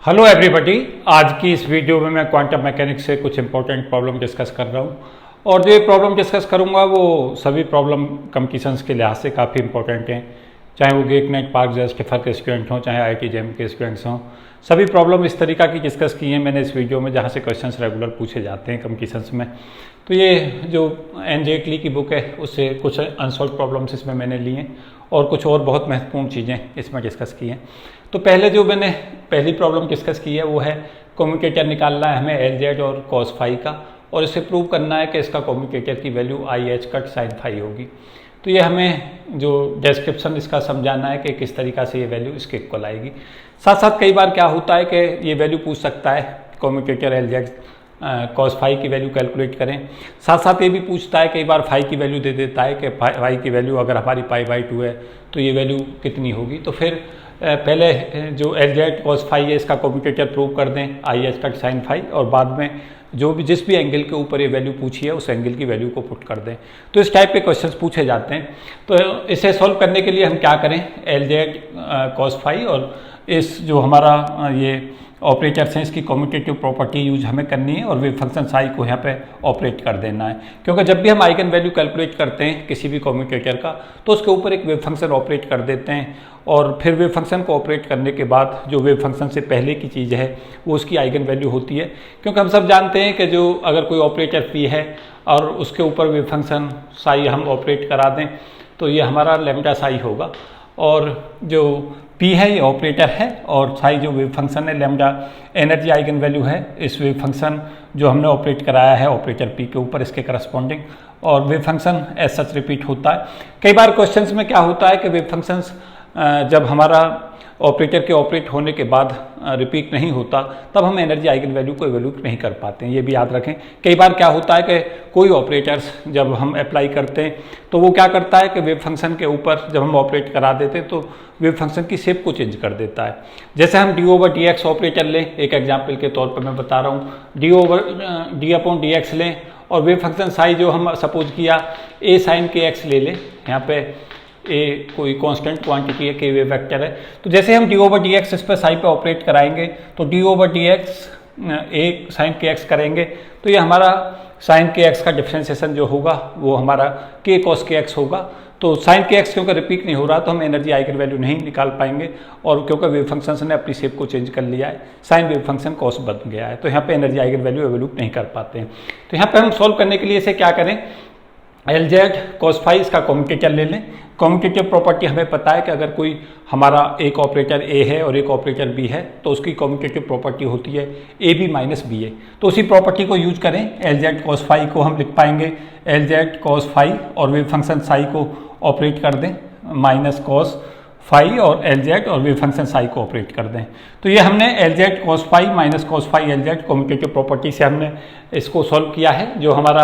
Hello everybody. आज की इस वीडियो में मैं क्वांटम मैकेनिक्स से कुछ इंपॉर्टेंट प्रॉब्लम डिस्कस कर रहा हूँ और जो ये प्रॉब्लम डिस्कस करूँगा वो सभी प्रॉब्लम कंपटीशंस के लिहाज से काफ़ी इंपॉर्टेंट हैं, चाहे वो गेट नेट पार्क स्टिफर के स्टूडेंट हों, चाहे IIT JEM के स्टूडेंट्स हों। सभी प्रॉब्लम इस तरीक़ा की डिस्कस की हैं मैंने इस वीडियो में, जहाँ से क्वेश्चंस रेगुलर पूछे जाते हैं कंपटीशंस में। तो ये जो एन जेटली की बुक है उससे कुछ अनसॉल्व प्रॉब्लम्स इसमें मैंने लिए हैं और कुछ और बहुत महत्वपूर्ण चीज़ें इसमें डिस्कस की हैं। तो पहले जो मैंने पहली प्रॉब्लम डिस्कस की है वो है कम्यूटेटर निकालना है हमें LZ और cos फाई का, और इसे प्रूव करना है कि इसका कम्यूटेटर की value IH cut sine phi होगी। तो ये हमें जो डिस्क्रिप्शन इसका समझाना है कि किस तरीक़ा से ये वैल्यू इसके इक्वल आएगी। साथ साथ कई बार क्या होता है कि ये वैल्यू पूछ सकता है कम्यूटेटर LZ cos फाई की वैल्यू कैलकुलेट करें। साथ साथ ये भी पूछता है कई बार फाई की वैल्यू दे देता है कि फाई की वैल्यू अगर हमारी π/2 है तो ये वैल्यू कितनी होगी। तो फिर पहले जो LZ cos फाई है इसका कम्यूटेटर प्रूव कर दें IH कट साइन फाई, और बाद में जो भी जिस भी एंगल के ऊपर ये वैल्यू पूछी है उस एंगल की वैल्यू को पुट कर दें। तो इस टाइप के क्वेश्चंस पूछे जाते हैं। तो इसे सॉल्व करने के लिए हम क्या करें, LZ cos फाई और इस जो हमारा ये ऑपरेटर्स हैं इसकी कम्यूटेटिव प्रॉपर्टी यूज हमें करनी है और वेव फंक्शन साई को यहाँ पे ऑपरेट कर देना है, क्योंकि जब भी हम आइगन वैल्यू कैलकुलेट करते हैं किसी भी कम्यूटेटर का तो उसके ऊपर एक वेव फंक्शन ऑपरेट कर देते हैं, और फिर वेव फंक्शन को ऑपरेट करने के बाद जो वेव फंक्शन से पहले की चीज़ है वो उसकी आइगन वैल्यू होती है। क्योंकि हम सब जानते हैं कि जो अगर कोई ऑपरेटर P है और उसके ऊपर वेव फंक्शन साई हम ऑपरेट करा दें तो ये हमारा लैम्डा साई होगा, और जो P है ये ऑपरेटर है और साई जो वेव फंक्शन है लैम्डा एनर्जी आइगन वैल्यू है इस वेव फंक्शन जो हमने ऑपरेट कराया है ऑपरेटर P के ऊपर इसके करस्पॉन्डिंग, और wave function as such repeat होता है। कई बार क्वेश्चंस में क्या होता है कि वेव फंक्शंस जब हमारा ऑपरेटर के ऑपरेट होने के बाद रिपीट नहीं होता तब हम एनर्जी आइगन वैल्यू को एवोल्यूट नहीं कर पाते हैं, ये भी याद रखें। कई बार क्या होता है कि कोई ऑपरेटर्स जब हम अप्लाई करते हैं तो वो क्या करता है कि वेव फंक्शन के ऊपर जब हम ऑपरेट करा देते हैं तो वेव फंक्शन की शेप को चेंज कर देता है। जैसे हम d/dx ऑपरेटर लें, एक एग्जाम्पल के तौर पर मैं बता रहा हूँ, d/dx लें और वेव फंक्शन साई जो हम सपोज किया a sin kx ले लें, यहाँ पे ए कोई कांस्टेंट क्वांटिटी है, के वेव वेक्टर है। तो जैसे हम d/dx इस पर साई पे ऑपरेट कराएंगे तो d/dx ए साइन kx करेंगे तो ये हमारा साइन kx का डिफ्रेंसिएशन जो होगा वो हमारा k cos kx होगा। तो साइन kx क्योंकि रिपीट नहीं हो रहा तो हम एनर्जी आइगन वैल्यू नहीं निकाल पाएंगे, और क्योंकि वेव फंक्शन ने अपनी शेप को चेंज कर लिया है, साइन वेव फंक्शन cos बन गया है, तो यहाँ पे एनर्जी आइगन वैल्यू एवोल्यूट नहीं कर पाते हैं। तो यहाँ पे हम सॉल्व करने के लिए इसे क्या करें, LZ cos फाई इसका कम्यूटेटर ले लें। कम्यूटेटिव प्रॉपर्टी हमें पता है कि अगर कोई हमारा एक ऑपरेटर A है और एक ऑपरेटर B है तो उसकी कम्यूटेटिव प्रॉपर्टी होती है AB माइनस BA। तो उसी प्रॉपर्टी को यूज करें, LZ cos फाई को हम लिख पाएंगे LZ cos फाई और वेव फंक्शन साई को ऑपरेट कर दें माइनस cos फाई और LZ और वेव फंक्शन साई को ऑपरेट कर दें। तो ये हमने LZ cos phi minus cos phi LZ commutative property से हमने इसको सॉल्व किया है। जो हमारा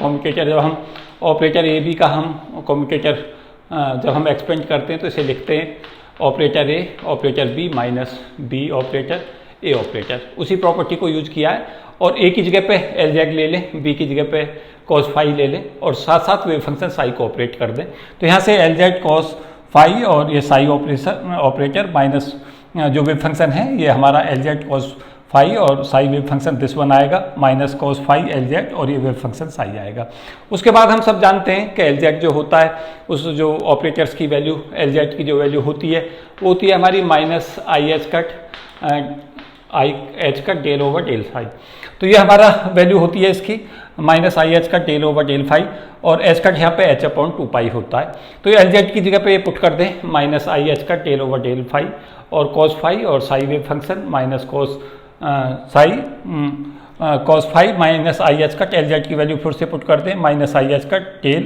कम्यूटेटर जब हम ऑपरेटर AB का हम कम्यूटेटर जब हम एक्सपेंड करते हैं तो इसे लिखते हैं operator A operator B minus B operator A operator, उसी प्रॉपर्टी को यूज किया है। और A की जगह पे LZ ले लें, B की जगह पे cos फाई ले लें और साथ साथ वेव फंक्शन साई को ऑपरेट कर दें। तो यहाँ से LZ cos फाई और ये साई ऑपरेटर माइनस जो वेव फंक्शन है ये हमारा LZ cos फाई और psi wave function this one आएगा माइनस cos फाई LZ और ये वेव फंक्शन साई आएगा। उसके बाद हम सब जानते हैं कि LZ जो होता है उस जो ऑपरेटर्स की वैल्यू LZ की जो वैल्यू होती है वो होती है हमारी minus IH cut del/del phi. तो ये हमारा वैल्यू होती है इसकी minus IH cut del/del phi, और H कट यहाँ पे h/2π होता है। तो ये LZ की जगह पे ये पुट कर दें minus IH cut del/del phi और cos फाई और psi wave function minus cos phi minus IH cut LZ की वैल्यू फिर से पुट कर दें माइनस IH कट del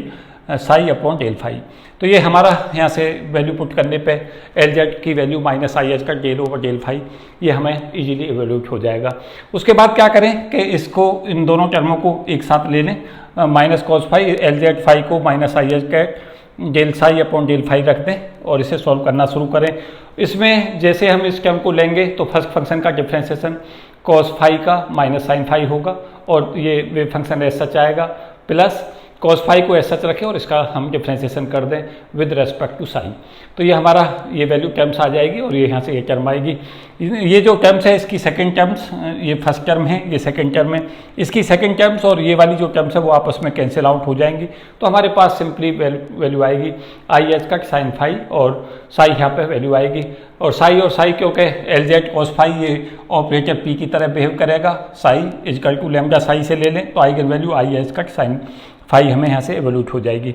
साई/del फाई। तो ये हमारा यहाँ से वैल्यू पुट करने पे LZ की value minus IH cut del/del phi ये हमें इजीली एवोल्यूट हो जाएगा। उसके बाद क्या करें कि इसको इन दोनों टर्मों को एक साथ ले लें, minus cos phi LZ phi को माइनस IH कट del साई/del फाई रख दें और इसे सॉल्व करना शुरू करें। इसमें जैसे हम इस टर्म को लेंगे तो फर्स्ट फंक्शन का डिफ्रेंसिएशन cos फाई का माइनस साइन फाई होगा और ये वेव फंक्शन एज सच आएगा प्लस cos फाई को ऐसा रखें और इसका हम डिफ्रेंसिएशन कर दें विद रेस्पेक्ट टू साई, तो ये हमारा ये वैल्यू टर्म्स आ जाएगी और ये यहाँ से ये टर्म आएगी। ये जो टर्म्स है इसकी सेकंड टर्म्स, ये फर्स्ट टर्म है, ये सेकंड टर्म है, इसकी सेकंड टर्म्स और ये वाली जो टर्म्स है वो आपस में कैंसिल आउट हो जाएंगी। तो हमारे पास सिंपली वैल्यू आएगी I H cut sine phi और साई यहाँ पे वैल्यू आएगी। और साई क्योंकि एल जेड कॉस फाई ये ऑपरेटर पी की तरह बिहेव करेगा, psi equal to lambda psi से ले लें तो eigen value I H cut sine phi हमें यहाँ से एवोल्यूट हो जाएगी।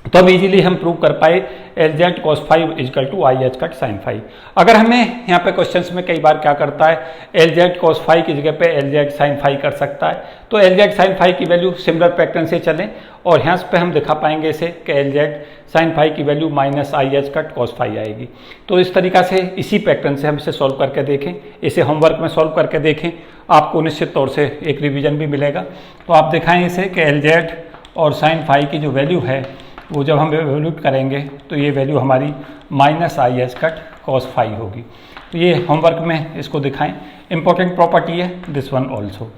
तो अब इजीली हम प्रूव कर पाए L Z cos phi equal to I H cut sine phi. अगर हमें यहाँ पे क्वेश्चंस में कई बार क्या करता है, एल जेड कॉस फाई की जगह पे एल जेड साइन फाई कर सकता है, तो एल जेड साइन फाई की वैल्यू सिमिलर पैटर्न से चलें और यहाँ पे हम दिखा पाएंगे इसे कि एल जेड साइन फाई की value minus I H cut cos phi आएगी। तो इस तरीका से इसी पैटर्न से हम इसे सॉल्व करके देखें, इसे होमवर्क में सॉल्व करके देखें, आपको निश्चित तौर से एक रिविजन भी मिलेगा। तो आप दिखाएं इसे कि एल जेड और साइन फाई की जो वैल्यू है वो जब हम एवोल्यूट करेंगे तो ये वैल्यू हमारी minus I H cut cos phi होगी। तो ये होमवर्क में इसको दिखाएं, इंपॉर्टेंट प्रॉपर्टी है दिस वन ऑल्सो।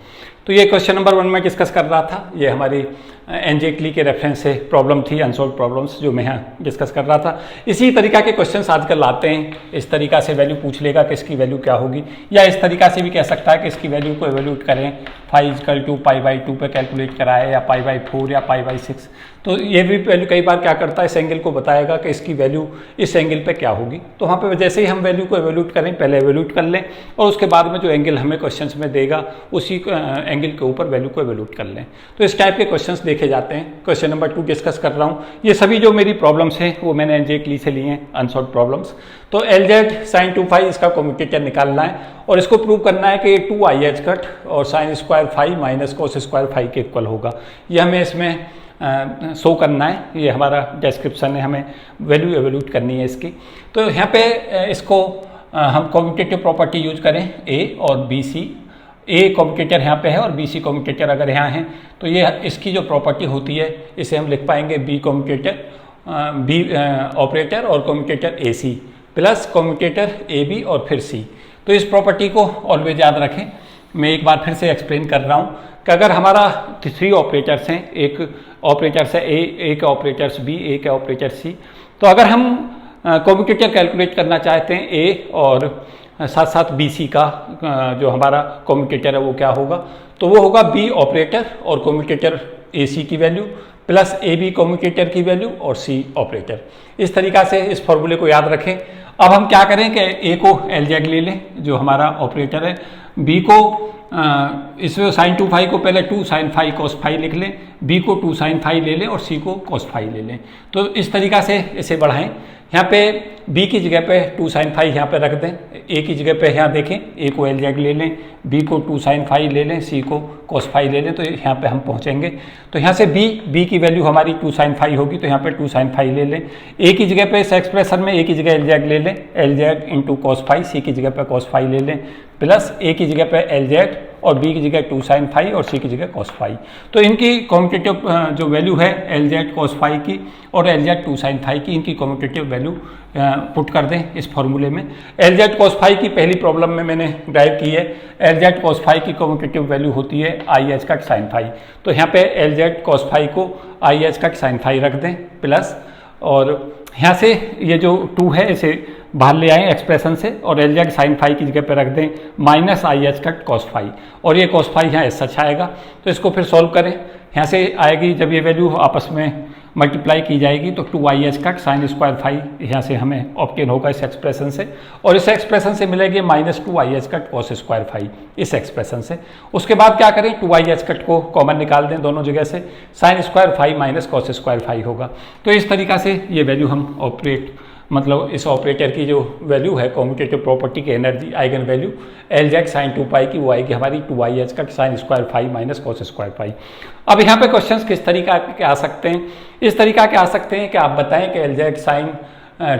तो ये क्वेश्चन नंबर 1 में डिस्कस कर रहा था, ये हमारी एनजेक्ली के रेफरेंस से प्रॉब्लम थी, अनसॉल्व प्रॉब्लम्स जो मैं यहाँ डिस्कस कर रहा था। इसी तरीका के क्वेश्चंस आजकल आते हैं, इस तरीका से वैल्यू पूछ लेगा कि इसकी वैल्यू क्या होगी, या इस तरीका से भी कह सकता है कि इसकी वैल्यू को एवोल्यूट करें phi equal to pi by 2 पे कैलकुलेट कराए या पाई बाई 4 या पाई बाई 6। तो ये भी वैल्यू कई बार क्या करता है, इस एंगल को बताएगा कि इसकी वैल्यू इस एंगल पे क्या होगी। तो वहाँ पे जैसे ही हम वैल्यू को एवोल्यूट करें, पहले एवोल्यूट कर लें और उसके बाद में जो एंगल हमें क्वेश्चंस में देगा उसी एंगल के ऊपर वैल्यू को एवोल्यूट कर लें। तो इस टाइप के क्वेश्चंस देखे जाते हैं। क्वेश्चन नंबर 2 डिस्कस कर रहा हूँ। ये सभी जो मेरी प्रॉब्लम्स हैं वो मैंने एनजेक्ली से लिए हैं, अनसॉल्व प्रॉब्लम्स। तो एल जेड साइन 2 फाई इसका कम्यूटेटर निकालना है और इसको प्रूव करना है कि ये 2 आई एच कट और sine square phi minus cos square phi के इक्वल होगा। ये हमें इसमें शो करना है, ये हमारा डिस्क्रिप्शन है, हमें वैल्यू एवोल्यूट करनी है इसकी। तो यहाँ पे इसको हम कम्यूटेटिव प्रॉपर्टी यूज करें ए और बी सी। ए कम्यूटेटर यहाँ पे है और बी सी कम्यूटेटर अगर यहाँ है तो ये इसकी जो प्रॉपर्टी होती है इसे हम लिख पाएंगे बी कम्यूटेटर बी ऑपरेटर और commutator A C plus commutator A B और फिर सी। तो इस प्रॉपर्टी को ऑलवेज याद रखें। मैं एक बार फिर से एक्सप्लेन कर रहा हूँ कि अगर हमारा 3 ऑपरेटर्स हैं, एक ऑपरेटर्स है ए, एक ऑपरेटर्स बी, एक है ऑपरेटर सी, तो अगर हम कम्यूटेटर कैलकुलेट करना चाहते हैं ए और साथ साथ बी सी का जो हमारा कम्यूटेटर है वो क्या होगा, तो वो होगा बी ऑपरेटर और कम्यूटेटर ए सी की value plus A B commutator की वैल्यू और सी ऑपरेटर। इस तरीका से इस फॉर्मूले को याद रखें। अब हम क्या करें कि ए को एल जेड ले लें जो हमारा ऑपरेटर है, बी को इसमें साइन 2 फाई को पहले 2 साइन फाई कॉस फाई लिख लें, बी को 2 साइन फाई ले लें और सी को कॉस फाई ले लें। तो इस तरीका से इसे बढ़ाएं। यहाँ पे बी की जगह पे 2 साइन फाई यहाँ पे रख दें, ए की जगह पे यहाँ देखें ए को एल जेड ले लें, बी को 2 साइन फाई ले लें, सी को कॉस फाई ले लें, तो यहाँ पे हम पहुँचेंगे। तो यहाँ से बी की वैल्यू हमारी 2 साइन फाई होगी, तो यहाँ पे 2 साइन फाई ले लें। ए की जगह पे इस एक्सप्रेशन में ए की जगह एल जेड ले लें, L Z into cos phi, C की जगह पे कॉस फाई ले लें प्लस ए की जगह पे एल जेड और बी की जगह 2 साइन फाई और सी की जगह कॉस फाई। तो इनकी कम्यूटेटिव जो वैल्यू है एल जेड कॉस फाई की और एल जेड 2 साइन फाई की, इनकी कम्यूटेटिव वैल्यू पुट कर दें इस फॉर्मूले में। एल जेड कॉस फाई की पहली प्रॉब्लम में मैंने ड्राइव की है, एल जेड कॉस फाई की कम्यूटेटिव वैल्यू होती है I H cut sine phi. तो यहाँ पे एल जेड कॉस फाई को I H cut sine phi रख दें प्लस, और यहाँ से ये जो 2 है इसे बाहर ले आएँ एक्सप्रेशन से और एल जेड साइन फाई की जगह पे रख दें minus I H cut cos phi, और ये कॉस फाई यहाँ सच आएगा। तो इसको फिर सॉल्व करें, यहाँ से आएगी जब ये वैल्यू आपस में मल्टीप्लाई की जाएगी तो 2 I H cut sine square phi यहाँ से हमें ऑब्टेन होगा इस एक्सप्रेशन से, और इस एक्सप्रेशन से मिलेगी minus 2 I H cut cos square phi इस एक्सप्रेशन से। उसके बाद क्या करें, 2 आई एच कट को कॉमन निकाल दें दोनों जगह से, sine square phi minus cos square phi होगा। तो इस तरीका से ये वैल्यू हम ऑपरेट मतलब इस ऑपरेटर की जो वैल्यू है कम्यूटेटिव प्रॉपर्टी की energy eigen value L Z sine 2 pi की वो आएगी हमारी 2 I H cut sine square phi minus cos square phi. अब यहाँ पे क्वेश्चंस किस तरीका के आ सकते हैं, इस तरीका के आ सकते हैं कि आप बताएं कि एल जेड साइन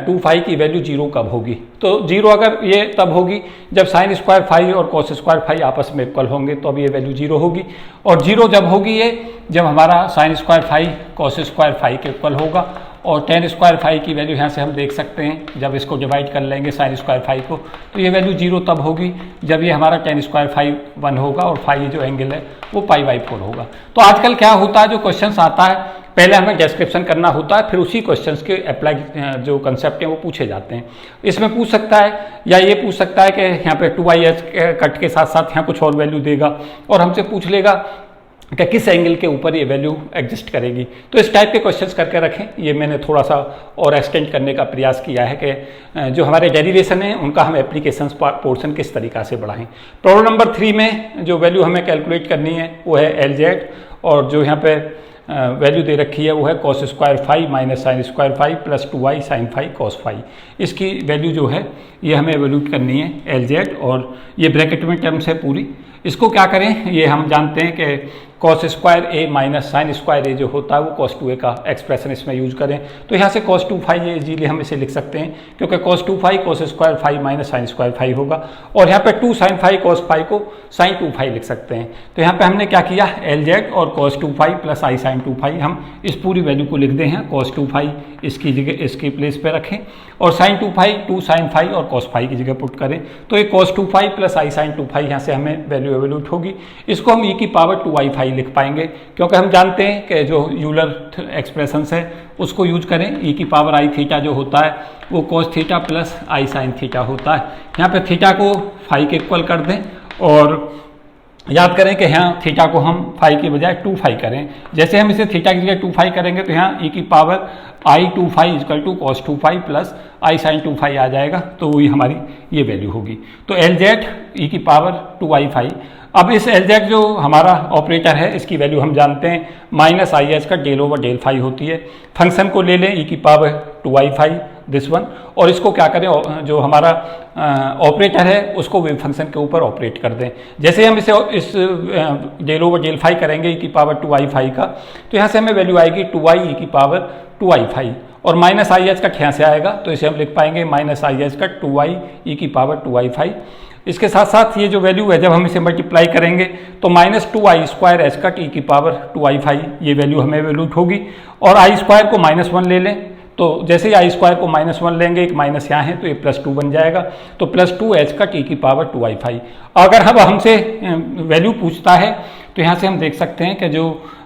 2 फाई की वैल्यू 0 कब होगी। तो 0 अगर ये तब होगी जब साइन स्क्वायर फाई और कॉस स्क्वायर फाई आपस में इक्वल होंगे, तो अब ये वैल्यू 0 होगी। और 0 जब होगी ये जब हमारा sine square phi cos square phi के इक्वल होगा, और tan स्क्वायर फाई की वैल्यू यहाँ से हम देख सकते हैं, जब इसको डिवाइड कर लेंगे sin स्क्वायर फाई को, तो ये वैल्यू 0 तब होगी जब ये हमारा tan स्क्वायर फाई 1 होगा और फाई जो एंगल है वो π/4 होगा। तो आजकल क्या होता है, जो क्वेश्चंस आता है पहले हमें डिस्क्रिप्शन करना होता है, फिर उसी क्वेश्चंस के अप्लाई जो कंसेप्ट हैं वो पूछे जाते हैं। इसमें पूछ सकता है या ये पूछ सकता है कि यहाँ पे 2i(h) कट के साथ साथ यहाँ कुछ और वैल्यू देगा और हमसे पूछ लेगा कि किस एंगल के ऊपर ये वैल्यू एग्जिस्ट करेगी। तो इस टाइप के क्वेश्चंस करके रखें। ये मैंने थोड़ा सा और एक्सटेंड करने का प्रयास किया है कि जो हमारे डेरिवेशन है उनका हम एप्लीकेशन पोर्शन किस तरीका से बढ़ाएं। प्रॉब्लम नंबर 3 में जो वैल्यू हमें कैलकुलेट करनी है वो है LZ, और जो यहाँ पे वैल्यू दे रखी है वो है cos square phi minus sine square phi plus 2i sine phi cos phi. इसकी वैल्यू जो है ये हमें एवोल्यूट करनी है LZ, और ये ब्रैकेट में टर्म्स है पूरी। इसको क्या करें, ये हम जानते हैं कि cos square a minus sine square a जो होता है वो cos 2a का एक्सप्रेशन इसमें यूज करें, तो यहाँ से cos 2 फाई ये इजीली हम इसे लिख सकते हैं, क्योंकि cos 2 phi cos square phi minus sine square phi होगा, और यहाँ पे 2 साइन फाई cos फाई को साइन 2 फाई लिख सकते हैं। तो यहाँ पे हमने क्या किया, LZ और cos 2 phi plus i sine 2 phi, हम इस पूरी वैल्यू को लिख दे हैं। cos 2 फाई इसकी जगह इसकी प्लेस पे रखें, और साइन 2 फाई 2 साइन फाई और cos फाई की जगह पुट करें, तो ये cos 2 phi plus i sine 2 phi यहाँ से हमें वैल्यू एवोल्यूट होगी। इसको हम e की पावर 2i फाई लिख पाएंगे, क्योंकि हम जानते हैं कि जो यूलर एक्सप्रेशंस है उसको यूज करें। e की पावर i थीटा जो होता है वो cos theta plus i sine theta होता है। यहाँ पे थीटा को फाई के इक्वल कर दें, और याद करें कि यहाँ थीटा को हम फाई के बजाय 2 फाई करें। जैसे हम इसे थीटा की जगह 2 फाई करेंगे तो यहाँ e की power i 2 phi equal to cos 2 phi plus i sine 2 phi आ जाएगा, तो वही हमारी ये वैल्यू होगी। तो LZ e की पावर 2i फाई। अब इस LZ जो हमारा ऑपरेटर है इसकी वैल्यू हम जानते हैं माइनस i(h) का डेल ओवर डेल फाई होती है। फंक्शन को ले लें e की power 2i phi this one, और इसको क्या करें, जो हमारा ऑपरेटर है उसको वेव फंक्शन के ऊपर ऑपरेट कर दें। जैसे हम इस डेल ओवर डेल फाई करेंगे e की पावर 2i फाई का, तो यहाँ से हमें वैल्यू आएगी 2i e की पावर 2i फाई, और माइनस i(h) का यहाँ से आएगा, तो इसे हम लिख पाएंगे माइनस i(h) का 2i e की पावर 2i फाई। इसके साथ साथ ये जो वैल्यू है जब हम इसे मल्टीप्लाई करेंगे तो माइनस 2i स्क्वायर h का t की पावर 2i फाई ये वैल्यू हमें एवोल्यूट होगी। और i स्क्वायर को -1 ले लें, तो जैसे ही i स्क्वायर को -1 लेंगे, एक माइनस यहाँ है तो ये +2 बन जाएगा, तो +2h का t की पावर 2i फाई। अगर अब हमसे वैल्यू पूछता है तो यहाँ से हम देख सकते हैं कि जो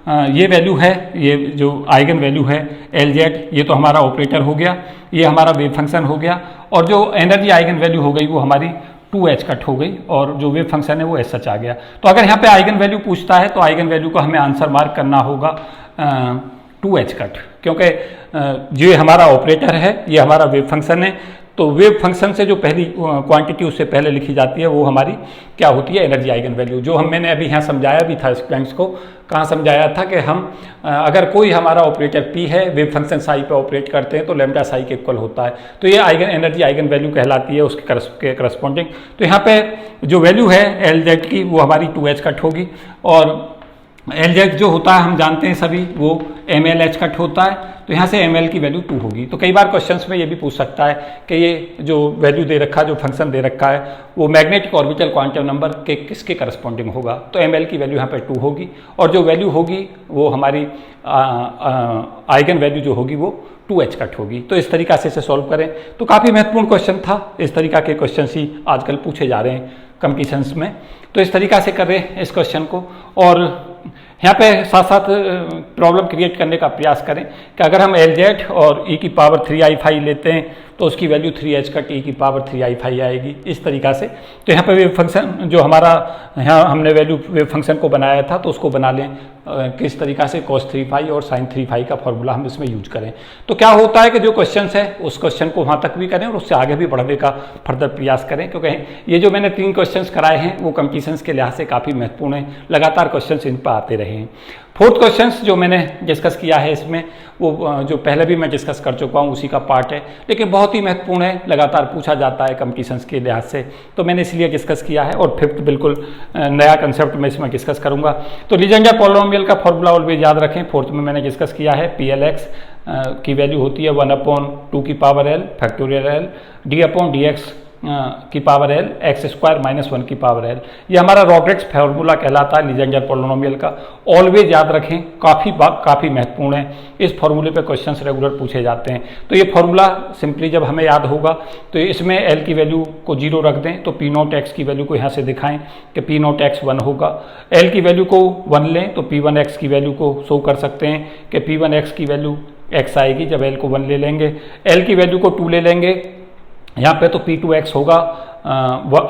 ये वैल्यू है, ये जो आइगन वैल्यू है LZ, ये तो हमारा ऑपरेटर हो गया, ये हमारा वेव फंक्शन हो गया, और जो एनर्जी आइगन वैल्यू हो गई वो हमारी 2h कट हो गई, और जो वेव फंक्शन है वो एस सच आ गया। तो अगर यहाँ पे आइगन वैल्यू पूछता है तो आइगन वैल्यू को हमें आंसर मार्क करना होगा 2h कट, क्योंकि जो हमारा ऑपरेटर है ये हमारा वेव फंक्शन है, तो वेव फंक्शन से जो पहली क्वांटिटी उससे पहले लिखी जाती है वो हमारी क्या होती है, एनर्जी आइगन वैल्यू। जो मैंने अभी यहाँ समझाया भी था स्टूडेंट्स को, कहाँ समझाया था कि हम अगर कोई हमारा ऑपरेटर P है, वेव फंक्शन साई पे ऑपरेट करते हैं तो लैम्डा साई के इक्वल होता है, तो ये एनर्जी आइगन वैल्यू कहलाती है उसके करस्पॉन्डिंग। तो यहाँ पे जो वैल्यू है LZ की वो हमारी 2h कट होगी, और LZ जो होता है हम जानते हैं सभी वो ml(h) कट होता है, तो यहाँ से ml की वैल्यू 2 होगी। तो कई बार क्वेश्चंस में ये भी पूछ सकता है कि ये जो वैल्यू दे रखा, जो फंक्शन दे रखा है वो मैग्नेटिक ऑर्बिटल क्वांटम नंबर के किसके करस्पॉन्डिंग होगा, तो ml की वैल्यू यहाँ पे 2 होगी, और जो वैल्यू होगी वो हमारी आइगन वैल्यू जो होगी वो 2h कट होगी। तो इस तरीका से इसे सॉल्व करें, तो काफ़ी महत्वपूर्ण क्वेश्चन था। इस तरीका के क्वेश्चन ही आजकल पूछे जा रहे हैं कॉम्पिटिशन्स में, तो इस तरीका से कर रहे हैं इस क्वेश्चन को। और यहाँ पे साथ साथ प्रॉब्लम क्रिएट करने का प्रयास करें कि अगर हम LZ और e की पावर 3i फाई लेते हैं तो उसकी वैल्यू 3h का t की पावर 3i फाई आएगी, इस तरीका से। तो यहाँ पे वेव फंक्शन जो हमारा यहाँ हमने वैल्यू वेव फंक्शन को बनाया था तो उसको बना लें किस तरीका से, cos 3 फाई और sin 3 फाई का फॉर्मूला हम इसमें यूज करें। तो क्या होता है कि जो क्वेश्चन है उस क्वेश्चन को वहाँ तक भी करें और उससे आगे भी बढ़ने का फर्दर प्रयास करें, क्योंकि ये जो मैंने 3 क्वेश्चन कराए हैं वो कॉम्पिटिशन्स के लिहाज से काफ़ी महत्वपूर्ण हैं, लगातार क्वेश्चन इन पर आते रहे हैं। 4th क्वेश्चंस जो मैंने डिस्कस किया है इसमें वो जो पहले भी मैं डिस्कस कर चुका हूँ उसी का पार्ट है, लेकिन बहुत ही महत्वपूर्ण है, लगातार पूछा जाता है कॉम्पिटिशन्स के लिहाज से, तो मैंने इसलिए डिस्कस किया है। और 5th बिल्कुल नया कंसेप्ट मैं इसमें डिस्कस करूँगा। तो लीजेंडर पॉलिनोमियल का फॉर्मूला ऑलवेज याद रखें, 4th में मैंने डिस्कस किया है। PLX की वैल्यू होती है 1/2 की power L factorial L d/dx की power L x square minus 1 की पावर एल। ये हमारा रॉड्रिक्स फार्मूला कहलाता है लीजेंडर पॉलिनोमियल का। ऑलवेज याद रखें, काफ़ी महत्वपूर्ण है। इस फार्मूले पे क्वेश्चंस रेगुलर पूछे जाते हैं। तो ये फार्मूला सिंपली जब हमें याद होगा तो इसमें एल की वैल्यू को 0 रख दें, तो पी नॉट एक्स की वैल्यू को यहाँ से दिखाएं कि पी नॉट एक्स 1 होगा। एल की वैल्यू को 1 लें तो पी 1 एक्स की वैल्यू को शो कर सकते हैं कि पी 1 एक्स की वैल्यू x आएगी जब l को 1 ले लेंगे। l की वैल्यू को 2 ले लेंगे यहाँ पे, तो p2x होगा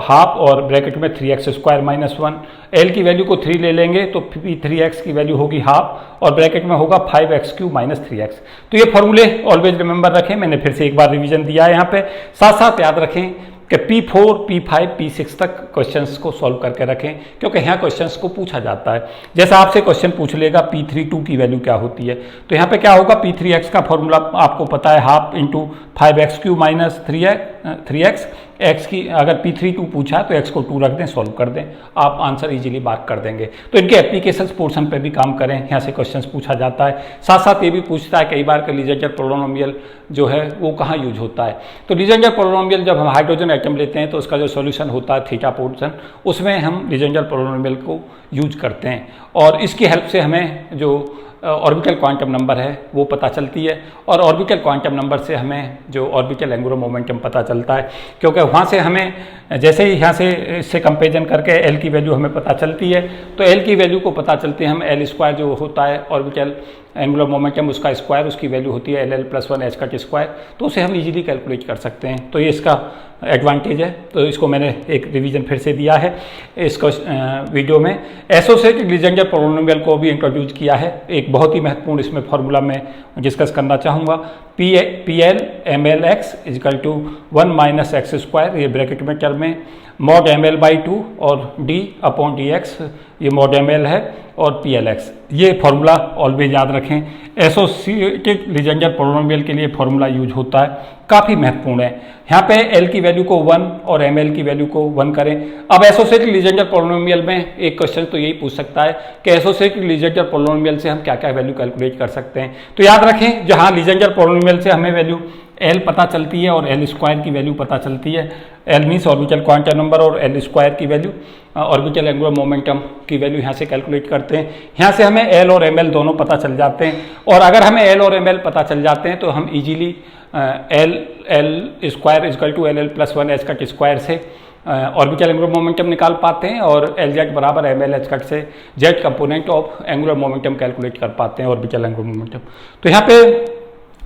हाफ और ब्रैकेट में 3x स्क्वायर माइनस 1। l की वैल्यू को 3 ले लेंगे तो p3x की वैल्यू होगी हाफ और ब्रैकेट में होगा 5x क्यूब माइनस 3x। तो ये फॉर्मूले ऑलवेज रिमेंबर रखें, मैंने फिर से एक बार रिवीजन दिया है यहाँ पे। साथ साथ याद रखें कि P4, P5, P6 तक क्वेश्चंस को सॉल्व करके रखें, क्योंकि यहाँ क्वेश्चंस को पूछा जाता है। जैसा आपसे क्वेश्चन पूछ लेगा P32 की वैल्यू क्या होती है, तो यहाँ पे क्या होगा, P3x का फॉर्मूला आपको पता है, half into 5x cube minus 3x। x की अगर P32 पूछा तो x को 2 रख दें, सॉल्व कर दें, आप आंसर इजीली मार्क कर देंगे। तो इनके एप्लीकेशंस पोर्शन पे भी काम करें, यहाँ से क्वेश्चंस पूछा जाता है। साथ साथ ये भी पूछता है कई बार कि लीजेंडर पॉलिनोमियल जो है वो कहाँ यूज होता है। तो लीजेंडर पॉलिनोमियल जब हम हाइड्रोजन एटम लेते हैं तो उसका जो सॉल्यूशन होता है थीटा पोर्शन, उसमें हम लीजेंडर पॉलिनोमियल को यूज करते हैं और इसकी हेल्प से हमें जो ऑर्बिटल क्वांटम नंबर है वो पता चलती है। और ऑर्बिटल क्वांटम नंबर से हमें जो ऑर्बिटल एंगुलर मोमेंटम पता चलता है, क्योंकि वहाँ से हमें जैसे ही यहाँ से इससे कंपेरिजन करके एल की वैल्यू हमें पता चलती है, तो एल की वैल्यू को पता चलती है हम एल स्क्वायर जो होता है ऑर्बिटल एंगुलर मोमेंटम, उसका स्क्वायर, उसकी वैल्यू होती है L plus 1 H cut square, तो उसे हम इजीली कैलकुलेट कर सकते हैं। तो ये इसका एडवांटेज है, तो इसको मैंने एक रिवीजन फिर से दिया है इसको वीडियो में। एसोसिएटेड लीजेंडर पॉलिनोमियल को भी इंट्रोड्यूस किया है, एक बहुत ही महत्वपूर्ण इसमें फार्मूला में डिस्कस करना चाहूँगा। P L M L X equal to 1 minus X square, ये ब्रैकेट में टर्म में, मॉड एम एल बाई 2 और डी अपॉन डी एक्स, ये मॉड एम एल है, और पी एल एक्स। ये फार्मूला ऑलवेज याद रखें, एसोसिएटेड लीजेंडर पॉलिनोमियल के लिए फार्मूला यूज होता है, काफ़ी महत्वपूर्ण है। यहाँ पे एल की वैल्यू को 1 और एम एल की वैल्यू को 1 करें। अब एसोसिएटेड लीजेंडर पॉलिनोमियल में एक क्वेश्चन तो यही पूछ सकता है कि एसोसिएटेड लीजेंडर पॉलिनोमियल से हम क्या क्या वैल्यू कैलकुलेट कर सकते हैं। तो याद रखें, जहाँ लीजेंडर पॉलिनोमियल से हमें वैल्यू एल पता चलती है और एल स्क्वायर की वैल्यू पता चलती है, L means orbital quantum number और एल स्क्वायर की वैल्यू ऑर्बिटल एंगुलर मोमेंटम की वैल्यू यहाँ से कैलकुलेट करते हैं। यहाँ से हमें एल और एम एल दोनों पता चल जाते हैं, और अगर हमें एल और एम एल पता चल जाते हैं तो हम easily L square equal to L plus 1 H cut square से ऑर्बिटल एंगुलर मोमेंटम निकाल पाते हैं, और एल जेड बराबर एम एल एच कट से Z component of angular momentum calculate कर पाते हैं, ऑर्बिटल एंगुलर मोमेंटम। तो यहाँ पे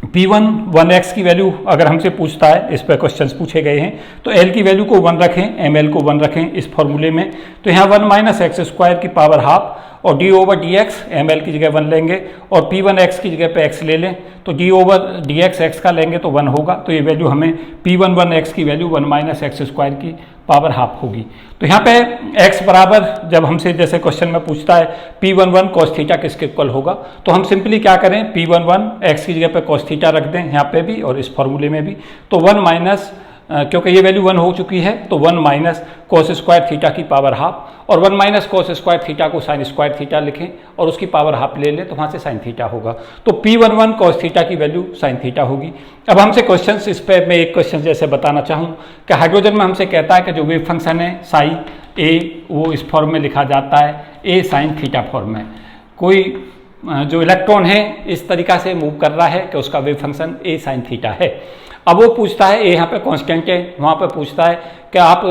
P1 1x की वैल्यू अगर हमसे पूछता है, इस पर क्वेश्चंस पूछे गए हैं, तो L की वैल्यू को 1 रखें, ML को 1 रखें इस फॉर्मूले में, तो यहाँ 1 माइनस एक्स स्क्वायर की पावर हाफ और d over D x, ML की जगह 1 लेंगे और P1 x की जगह पे x ले लें, तो d over D x x का लेंगे तो 1 होगा। तो ये वैल्यू हमें P1 1x की वैल्यू 1 माइनस एक्स स्क्वायर की पावर हाफ होगी। तो यहाँ पे x बराबर जब हमसे जैसे क्वेश्चन में पूछता है P11 cos थीटा किसके इक्वल होगा, तो हम सिंपली क्या करें, P11 x की जगह पे cos थीटा रख दें यहाँ पे भी और इस फॉर्मूले में भी, तो 1 माइनस क्योंकि ये वैल्यू 1 हो चुकी है तो 1 माइनस कोस स्क्वायर थीटा की पावर हाफ, और 1 माइनस कोस स्क्वायर थीटा को साइन स्क्वायर थीटा लिखें और उसकी पावर हाफ ले लें तो वहाँ से साइन थीटा होगा। तो P11 कोस थीटा की वैल्यू साइन थीटा होगी। अब हमसे क्वेश्चन इस पर मैं एक क्वेश्चन जैसे बताना चाहूँ कि हाइड्रोजन में हमसे कहता है कि जो वेव फंक्शन है साई ए, वो इस फॉर्म में लिखा जाता है ए साइन थीटा फॉर्म में। कोई जो इलेक्ट्रॉन है इस तरीका से मूव कर रहा है कि उसका वेव फंक्शन ए साइन थीटा है। अब वो पूछता है, ए यहाँ पे कांस्टेंट है, वहाँ पे पूछता है कि आप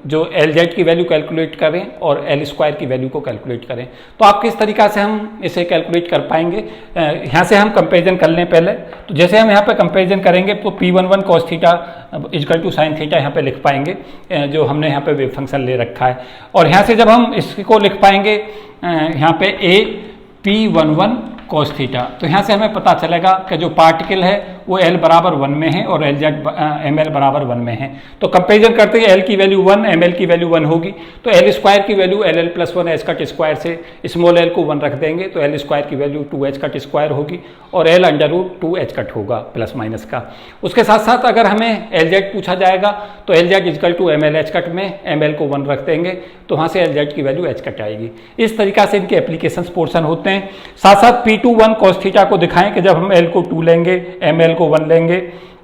जो एल जेड की वैल्यू कैलकुलेट करें और एल स्क्वायर की वैल्यू को कैलकुलेट करें। तो आप किस तरीका से हम इसे कैलकुलेट कर पाएंगे, यहाँ से हम कंपेरिजन कर लें पहले। तो जैसे हम यहाँ पे कंपेरिजन करेंगे तो P11 cos theta equal to sine theta यहाँ पे लिख पाएंगे, जो हमने यहाँ पे वेव फंक्शन ले रखा है, और यहाँ से जब हम इसको लिख पाएंगे यहाँ पे ए P11 cos थीटा, तो यहाँ से हमें पता चलेगा कि जो पार्टिकल है वो L बराबर 1 में है और एल जेड एम एल बराबर 1 में है। तो कंपेरिजन करते हैं, L की वैल्यू 1 एम एल की वैल्यू 1 होगी, तो एल स्क्वायर की value L plus 1 H cut square से स्मॉल एल को 1 रख देंगे तो एल स्क्वायर की वैल्यू 2 एच कट स्क्वायर होगी और L under root 2 H cut होगा प्लस माइनस का। उसके साथ साथ अगर हमें एल जेड पूछा जाएगा तो L Z equal to M L H cut में एम एल को 1 रख देंगे तो वहाँ से एल जेड की वैल्यू एच कट आएगी। इस तरीका से इनके एप्लीकेशन पोर्शन होते हैं। साथ साथ P21 cos थीटा को दिखाएं कि जब हम L को 2 लेंगे एम एल को 1 लेंगे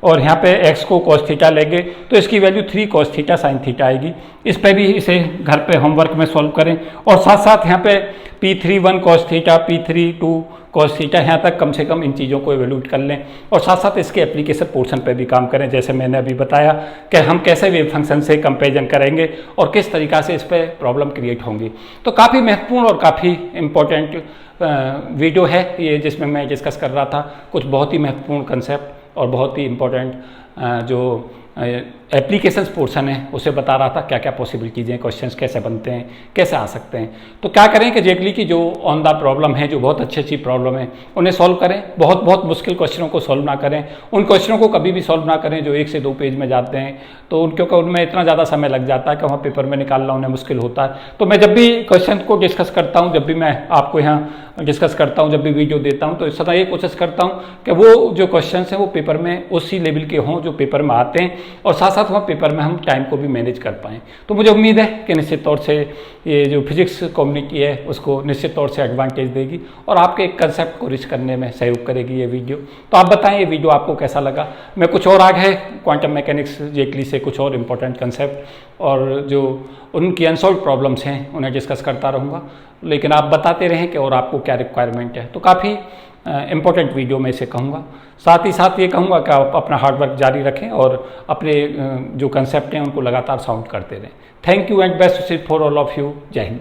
और यहाँ पे x को cos थीटा लेंगे तो इसकी value 3 cos theta sin theta आएगी। इस पे भी इसे घर पे होमवर्क में सॉल्व करें और साथ साथ यहाँ पे P3 1 cos theta, P3 2 cos theta, यहाँ तक कम से कम इन चीज़ों को एवेल्यूट कर लें और साथ साथ इसके एप्लीकेशन पोर्शन पे भी काम करें। जैसे मैंने अभी बताया कि हम कैसे वेव फंक्शन से कंपेरिजन करेंगे और किस तरीक़ा से इस पर प्रॉब्लम क्रिएट होंगी। तो काफ़ी महत्वपूर्ण और काफ़ी इम्पोर्टेंट वीडियो है ये, जिसमें मैं डिस्कस कर रहा था कुछ बहुत ही महत्वपूर्ण कंसेप्ट और बहुत ही इम्पोर्टेंट जो एप्लीकेशंस पोर्शन है उसे बता रहा था, क्या क्या पॉसिबिलिटीज़ हैं, क्वेश्चंस कैसे बनते हैं, कैसे आ सकते हैं। तो क्या करें कि जेटली की जो ऑन द प्रॉब्लम है, जो बहुत अच्छी प्रॉब्लम है, उन्हें सॉल्व करें। बहुत मुश्किल क्वेश्चनों को सॉल्व ना करें, उन क्वेश्चनों को कभी भी सॉल्व ना करें जो 1 से 2 पेज में जाते हैं, तो क्योंकि उनमें इतना ज़्यादा समय लग जाता है कि वहाँ पेपर में निकालना उन्हें मुश्किल होता है। तो मैं जब भी क्वेश्चन को डिस्कस करता हूँ, जब भी मैं आपको यहाँ डिस्कस करता हूँ, जब भी वीडियो देता हूँ, तो इस तरह ये कोशिश करता हूँ कि वो जो क्वेश्चन हैं वो पेपर में उसी लेवल के हों जो पेपर में आते हैं और साथ साथ वहाँ पेपर में हम टाइम को भी मैनेज कर पाएँ। तो मुझे उम्मीद है कि निश्चित तौर से ये जो फिजिक्स कम्युनिटी है उसको निश्चित तौर से एडवांटेज देगी और आपके एक कंसेप्ट को रिच करने में सहयोग करेगी ये वीडियो। तो आप बताएं ये वीडियो आपको कैसा लगा। मैं कुछ और आगे क्वांटम मैकेनिक्स जेटली से कुछ और इम्पोर्टेंट कंसेप्ट और जो उनकी अनसॉल्व प्रॉब्लम्स हैं उन्हें डिस्कस करता रहूँगा, लेकिन आप बताते रहें कि और आपको क्या रिक्वायरमेंट है। तो काफ़ी इम्पोर्टेंट वीडियो मैं इसे कहूँगा। साथ ही साथ ये कहूँगा कि आप अपना हार्डवर्क जारी रखें और अपने जो कंसेप्ट हैं उनको लगातार साउंड करते रहें। Thank you and best wishes for all of you. जय हिंद।